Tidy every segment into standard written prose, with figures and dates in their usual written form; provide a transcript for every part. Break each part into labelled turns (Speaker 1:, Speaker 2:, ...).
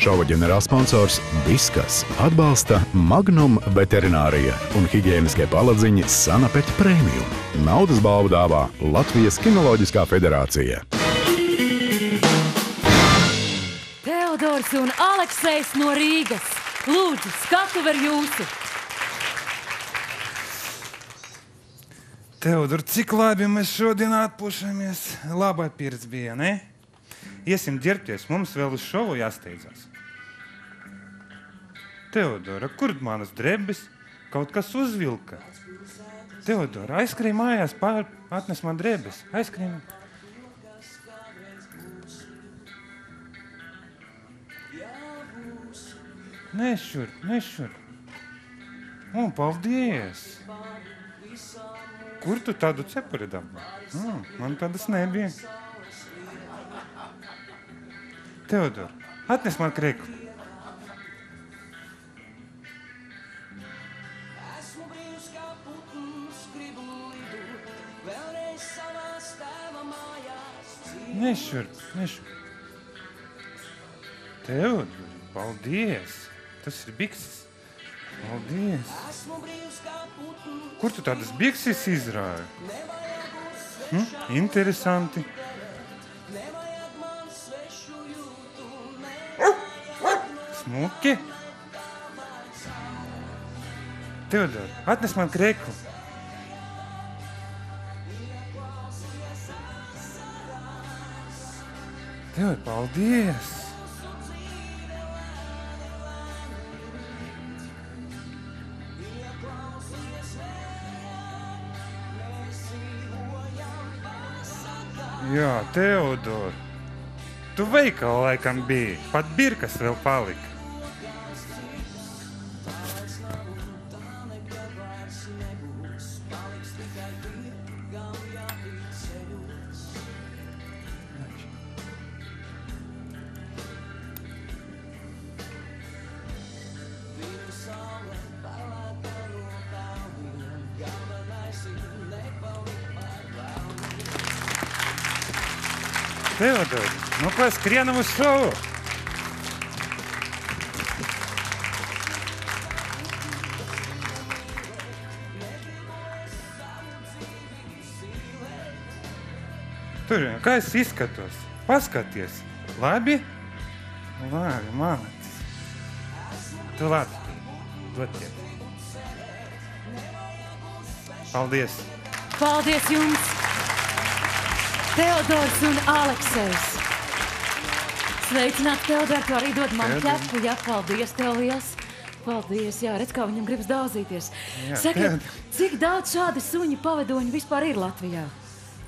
Speaker 1: Šova ģenerālsponsors Viskas atbalsta Magnum veterinārija un higieniskie paladziņi Sanapet Premium. Naudas balvu dāvā Latvijas Kinoloģiskā federācija.
Speaker 2: Teodors un Aleksejs no Rīgas. Lūdzu, skatuve ir jūsu.
Speaker 3: Teodor, cik labi mēs šodien atpūšamies. Labā pieredze bija, ne? Iesim ģērbties, mums vēl uz šovu jāsteidzās. Teodora, kur manas drēbes? Kaut kas uzvilka. Teodora, aizskrēj mājās, atnes man drēbes. Aizskrēj. Nešur. Paldies. Kur tu tādu cepuri dabūji? Man tādas nebija. Teodor, atnes man krekli. Nešur. Teodor, paldies. Tas ir bikses. Paldies. Kur tu tādas bikses izrāji? Interesanti. Smuki. Teodor, atnes man kreklu. Teodor, paldies. Jā, Teodor, tu veikalā laikam biji, pat birkas vēl palika. Teodor, nu-ка skrienam uz šovu. Tur, kā es izskatos? Paskaties. Labi? Labi, malacis. Tu labi. Dod tev. Paldies.
Speaker 2: Paldies jums. Teodors un Aleksejs. Sveicināt, Teodor, tu arī dod man ķepu. Jā, paldies tev liels. Paldies, jā, redz, kā viņam gribas daudzīties. Sakiet, cik daudz šādi suņi pavadoņi vispār ir Latvijā?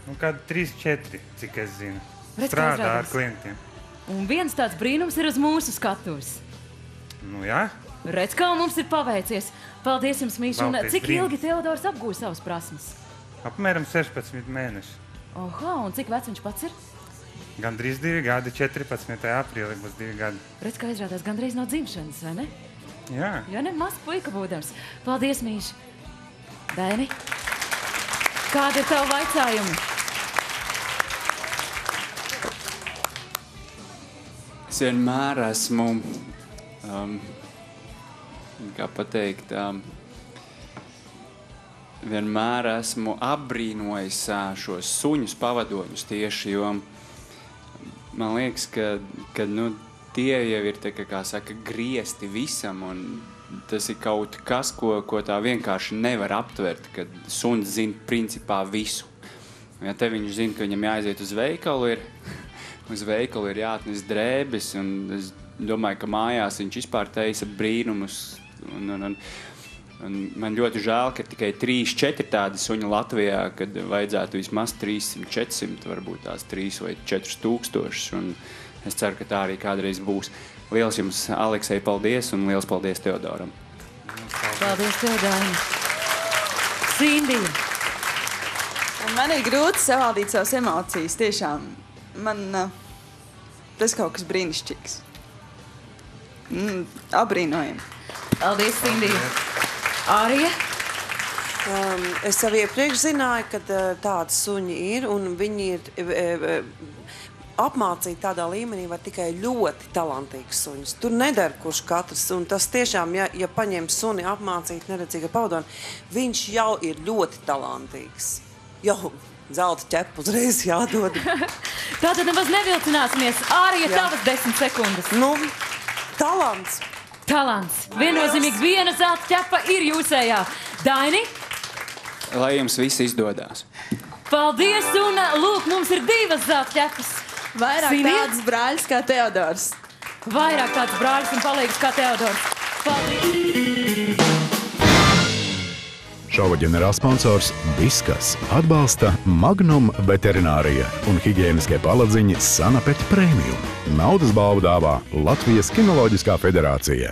Speaker 3: Nu, kādi 3-4, cik es zinu.
Speaker 2: Redz,
Speaker 3: strādā ar klientiem.
Speaker 2: Un viens tāds brīnums ir uz mūsu skatuves.
Speaker 3: Nu, jā.
Speaker 2: Redz, kā mums ir paveicies. Paldies jums, Mīša. Un cik ilgi Teodors apgūs savas prasmes?
Speaker 3: Apmēram 16 mēneši.
Speaker 2: Oha, un cik vecs viņš pats ir?
Speaker 3: Gandrīz 2 gadi, 14. aprīlī būs 2 gadi.
Speaker 2: Redz, kā izrādās gandrīz no dzimšanas, vai ne?
Speaker 3: Jā.
Speaker 2: Jā, ne, maz puika būdams. Paldies, Mīša. Daini, kādi ir tavu vaicājumi?
Speaker 4: Es vienmēr esmu, kā pateikt, vienmēr esmu apbrīnojis šos suņus pavadoņus tieši, jo man liekas, ka tie jau ir, kā saka, griesti visam, un tas ir kaut kas, ko tā vienkārši nevar aptvert, kad suns zina principā visu. Ja te viņš zina, ka viņam jāaiziet uz veikalu ir jāatnes drēbes, un es domāju, ka mājās viņš vispār taisa brīnumus, un man ļoti žēl, ka tikai 3-4 tādi suņi Latvijā, kad vajadzētu vismaz 300-400, varbūt tās 3 vai 4 tūkstošus, un es ceru, ka tā arī kādreiz būs. Liels jums, Aleksej, paldies, un liels paldies Teodoram.
Speaker 2: Paldies, Teodoram. Sindija.
Speaker 5: Man ir grūti savaldīt savas emocijas, tiešām. Tas kaut kas brīnišķīgs. Abrīnojami.
Speaker 2: Paldies, Sindija. Ārija?
Speaker 6: Es jau iepriekš zināju, ka tādi suņi ir, un viņi ir apmācīt tādā līmenī var tikai ļoti talantīgs suņus. Tur nedara kurš katrs. Un tas tiešām, ja paņem suni apmācīt neredzīga pavadoni, viņš jau ir ļoti talantīgs. Jau zelta ķepu uzreiz jādod.
Speaker 2: Tātad nemaz nevilcināsimies. Ārija tavas 10 sekundes.
Speaker 6: Nu, talants.
Speaker 2: Talants. Viennozīmīgi viena zelta ķepa ir jūsējā. Daini?
Speaker 4: Lai jums viss izdodas.
Speaker 2: Paldies, un lūk, mums ir 2 zelta ķepas.
Speaker 5: Vairāk
Speaker 2: Silvija?
Speaker 5: tāds brāļs kā Teodors.
Speaker 2: Vairāk tāds brālis un palīgs kā Teodors. Paldies!
Speaker 1: Šova ģenerālsponsors Viskas atbalsta Magnum veterinārija un higieniskie paladziņi Sanapet Premium. Naudas balvu dāvā Latvijas Kinoloģiskā federācija.